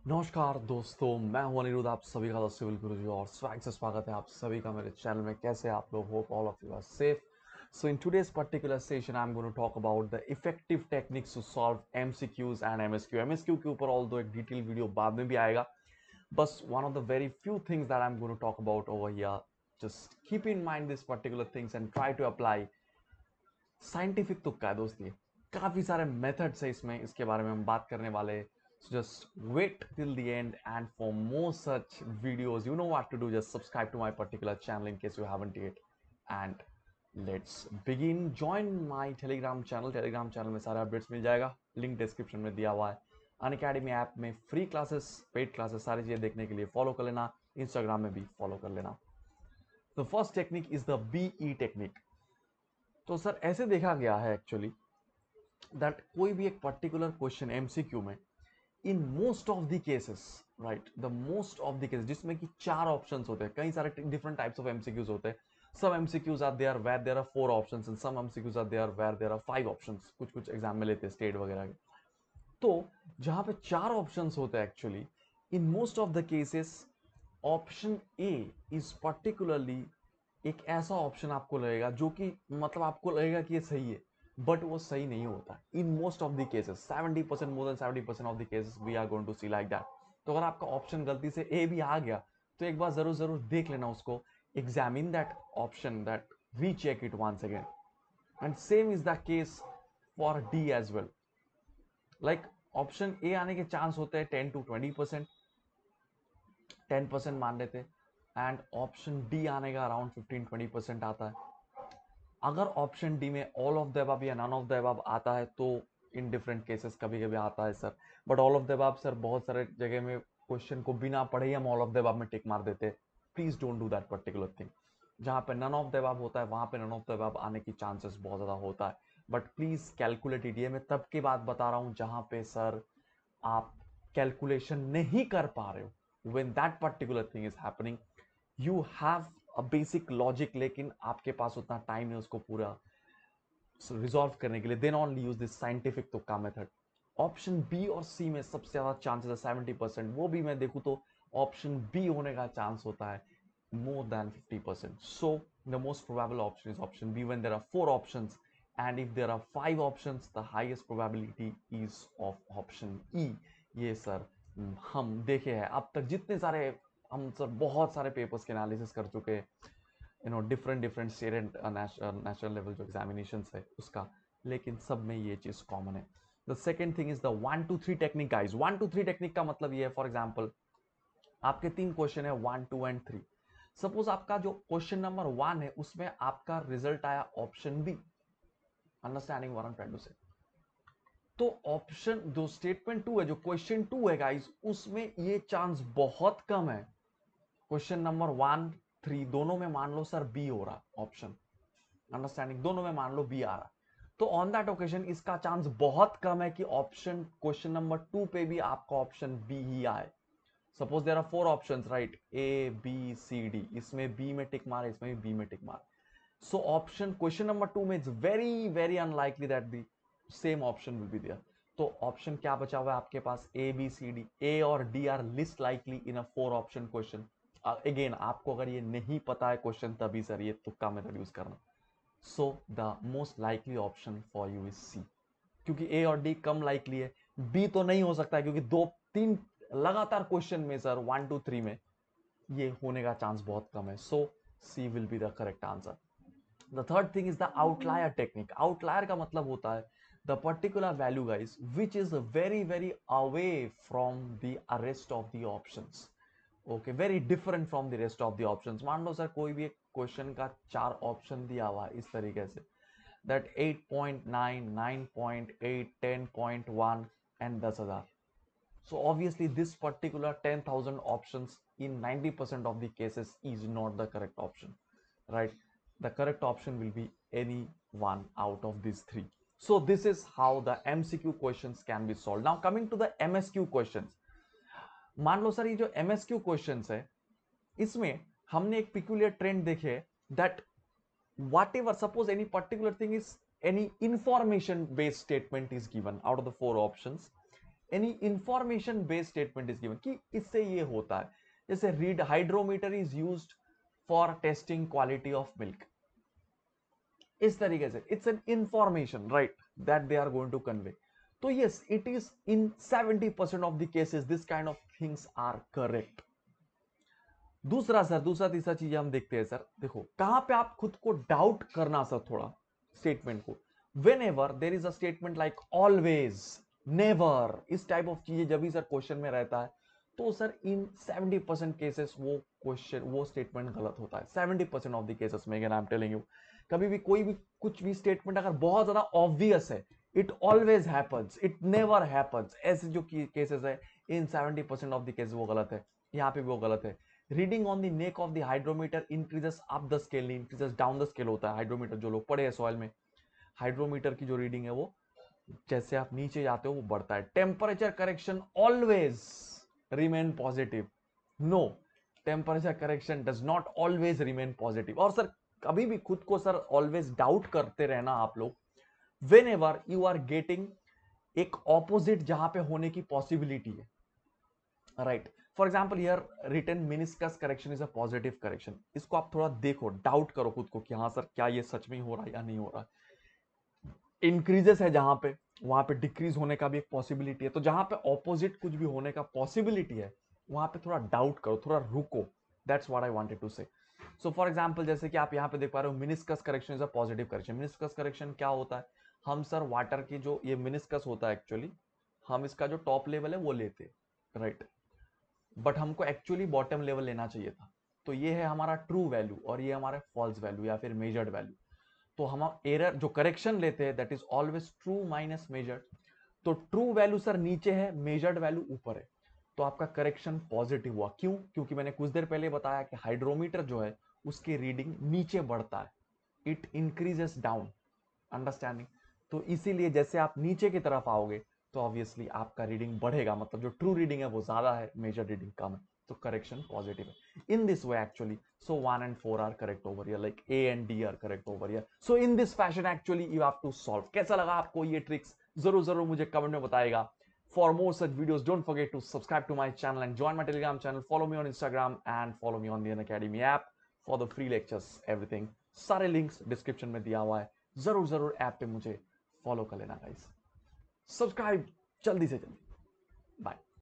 नमस्कार दोस्तों, मैं हूं अनिरुद्ध, आप सभी का सिविल गुरुजी और स्वैग से स्वागत है आप सभी का मेरे चैनल में। कैसे आप लोग? Hope all of you are safe. So in today's particular session I am going to talk about the effective techniques to solve MCQs and MSQ के ऊपर ऑल दो एक डिटेल वीडियो बाद में भी आएगा। बस one of the very few things that I am going to talk about over here, just keep in mind this particular things and try to apply. Scientific तुक्का है दोस्त, ये काफी सारे मेथड्स है इसमें, इसके बारे में हम बात करने वाले हैं। So just wait till the end, and for more such videos, you know what to do. Just subscribe to my particular channel in case you haven't yet. And let's begin. Join my Telegram channel. Telegram channel में सारे updates मिल जाएगा, link description में दिया हुआ है। Unacademy app में free classes, paid classes, सारी चीजें देखने के लिए फॉलो कर लेना। इंस्टाग्राम में भी फॉलो कर लेना। The first technique is the BE technique. तो सर ऐसे देखा गया है एक्चुअली दैट कोई भी एक पर्टिकुलर क्वेश्चन एमसीक्यू में, इन most of the cases, right, the most of the cases जिसमें कि चार ऑप्शंस होते हैं, कई सारे डिफरेंट टाइप्स ऑफ एमसीक्यूज होते हैं। Some MCQs are there where there are four options and some MCQs are there where there are five options. कुछ कुछ एग्जाम में लेते हैं स्टेट वगैरह के। तो जहां पे चार ऑप्शंस होते हैं actually, in most of the cases option A is particularly एक ऐसा ऑप्शन आपको लगेगा जो कि मतलब आपको लगेगा कि ये सही है, बट वो सही नहीं होता in most of the cases. 70%, more than 70% of the cases we are going to see like that. तो अगर आपका ऑप्शन गलती से ए भी आ गया तो एक बार जरूर जरूर देख लेना उसको, examine that option, that recheck it once again. And same is the case for D as well. Like option A आने के चांस होते हैं 10 to 20%, 10% मान लेते, एंड ऑप्शन डी आने का अराउंड 15-20% आता है। अगर ऑप्शन डी में ऑल ऑफ द अबव या नन ऑफ द अबव आता है तो इन डिफरेंट केसेस कभी कभी आता है sir, but all of the above sir बहुत सारे जगह में क्वेश्चन को बिना पढ़े ही हम ऑल ऑफ द अबव में टिक मार देते हैं। Please don't do that particular thing. जहां पे नन ऑफ द अबव होता है वहां पे नन ऑफ द अबव आने की चांसेस बहुत ज्यादा होता है, बट प्लीज कैलकुलेट इट। ये मैं तब की बात बता रहा हूं जहां पे सर आप कैलकुलेशन नहीं कर पा रहे हो। When that particular thing is happening, you have a basic logic, लेकिन आपके पास उतना टाइम नहीं उसको पूरा रिजॉल्व करने के लिए, then only use this scientific तुक्का मेथड। ऑप्शन बी और सी में सबसे ज्यादा चांसेस है 70%, वो भी मैं देखूं तो ऑप्शन बी होने का चांस होता है more than 50%. So the most probable option is option B when there are four options, and if there are five options, the highest probability is of option E. ये sir हम देखे हैं अब तक जितने सारे, हम सर बहुत सारे पेपर्स के एनालिसिस कर चुके हैं, different different state and national level जो एग्जामिनेशन है उसका, लेकिन सब में ये चीज कॉमन है। The second thing is the 1 2 3 technique guys. 1 2 3 technique का मतलब ये है, फॉर एग्जाम्पल आपके तीन क्वेश्चन है 1 2 एंड 3। सपोज आपका जो क्वेश्चन नंबर 1 है उसमें आपका रिजल्ट आया option B. Understanding what I am trying to say? तो ऑप्शन जो स्टेटमेंट 2 है, जो क्वेश्चन 2 है गाइस, उसमें ये चांस बहुत कम है। क्वेश्चन नंबर 1 3 दोनों में मान लो सर बी हो रहा ऑप्शन, अंडरस्टैंडिंग, दोनों में मान लो बी आ रहा, तो ऑन दैट ओकेजन इसका चांस बहुत कम है कि ऑप्शन क्वेश्चन नंबर 2 पे भी आपका ऑप्शन बी ही आए। Suppose there are four options, right, A B C D, इसमें बी में टिक मारे, इसमें भी बी में टिक मारे, सो ऑप्शन क्वेश्चन नंबर 2 में it's very very unlikely that the same option will be there. तो ऑप्शन क्या बचा हुआ है आपके पास? ए बी सी डी। ए और D are least likely in a four option question. Again आपको अगर ये नहीं पता है क्वेश्चन, तभी सर ये तुक्का मेथड यूज करना। So the most likely option for you is C, क्योंकि ए और डी कम लाइकली है। बी तो नहीं हो सकता है क्योंकि दो तीन लगातार क्वेश्चन में सर 1 2 3 में ये होने का चांस बहुत कम है। So C will be the correct answer. The third thing is the outlier technique. Outlier का मतलब होता है the particular value guys which is very very away from the rest of the options. Okay, very different from the rest of the options. मान लो sir कोई भी एक question का चार ऑप्शन दिया हुआ है इस तरीके से, that 8.9, 9.8, 10.1 and 10,000. So obviously this particular 10,000 options in 90% of the cases is not the correct option, right? The correct option will be any one out of these three. So this is how the MCQ questions can be solved. Now coming to the MSQ questions. मान लो sir ये जो MSQ questions है, इसमें हमने एक peculiar trend देखे that whatever, suppose any particular thing is, any information based statement is given out of the four options, any information based statement is given कि इससे ये होता है, जैसे read hydrometer is used for testing quality of milk, इस तरीके से it's an information right that they are going to convey. तो yes it is in 70% of the cases this kind of things are correct. दूसरा sir, दूसरा तीसरा चीज हम देखते हैं सर, देखो कहां पे आप खुद को डाउट करना सर थोड़ा स्टेटमेंट को, when ever there is a statement like always, never, इस टाइप ऑफ चीजें जब भी सर क्वेश्चन में रहता है तो सर इन 70% केसेस वो क्वेश्चन वो स्टेटमेंट गलत होता है। 70% ऑफ द केसेस में again I am telling you, कभी भी कोई भी कुछ भी स्टेटमेंट अगर बहुत ज्यादा ऑब्वियस है, it always happens, it never happens, ऐसे जो केसेस है इन 70% ऑफ द केसेस वो गलत है। यहाँ पे भी वो गलत है। Reading on the neck of the hydrometer increases up the scale, increases down the scale होता है। हाइड्रोमीटर जो लोग पढ़े हैं सॉइल में, हाइड्रोमीटर की जो रीडिंग है वो जैसे आप नीचे जाते हो वो बढ़ता है। Temperature correction always remain positive, no, temperature correction does not always remain positive. और सर कभी भी खुद को सर ऑलवेज डाउट करते रहना आप लोग, whenever you are getting एक ऑपोजिट जहां पे होने की पॉसिबिलिटी है, right. For example here written meniscus correction is a positive correction, इसको आप थोड़ा देखो, डाउट करो खुद को कि हाँ सर क्या ये सच में हो रहा है या नहीं हो रहा है। इंक्रीजेस है जहां पे, वहां पे डिक्रीज होने का भी एक पॉसिबिलिटी है, तो जहां पे ऑपोजिट कुछ भी होने का पॉसिबिलिटी है वहां पे थोड़ा डाउट करो, थोड़ा रुको, that's what I wanted to say. So for example जैसे कि आप यहाँ पे देख पा रहे हो meniscus correction is a positive correction. Meniscus correction क्या होता है, हम सर वाटर की जो ये मिनिस्कस होता है एक्चुअली, हम इसका जो टॉप लेवल है वो लेते राइट, बट हमको एक्चुअली बॉटम लेवल लेना चाहिए था। तो ये है हमारा ट्रू वैल्यू और ये हमारा फॉल्स वैल्यू या फिर मेजर्ड वैल्यू। तो हम एरर जो करेक्शन लेते हैं that is always true minus measured. तो ट्रू वैल्यू सर नीचे है, मेजर्ड वैल्यू ऊपर है, तो आपका करेक्शन पॉजिटिव हुआ। क्यों? क्योंकि मैंने कुछ देर पहले बताया कि हाइड्रोमीटर जो है उसकी रीडिंग नीचे बढ़ता है, इट इंक्रीजेस डाउन, अंडरस्टैंडिंग। तो इसीलिए जैसे आप नीचे की तरफ आओगे तो ऑब्वियसली आपका रीडिंग बढ़ेगा, मतलब जो ट्रू रीडिंग है वो ज्यादा है, मेजर रीडिंग कम है, तो करेक्शन पॉजिटिव है। In this way actually, so 1 and 4 are correct over here, like A and D are correct over here. So in this fashion actually you have to solve. कैसा लगा आपको ये tricks, जरूर जरूर मुझे कमेंट में बताएगा। For more such videos, don't forget to subscribe to my channel and join my Telegram channel. Follow me on Instagram and follow me on the Unacademy app for the free lectures, everything. सारे links description में दिया हुआ है, जरूर जरूर app पे मुझे follow कर लेना गाइस। सब्सक्राइब जल्दी से जल्दी।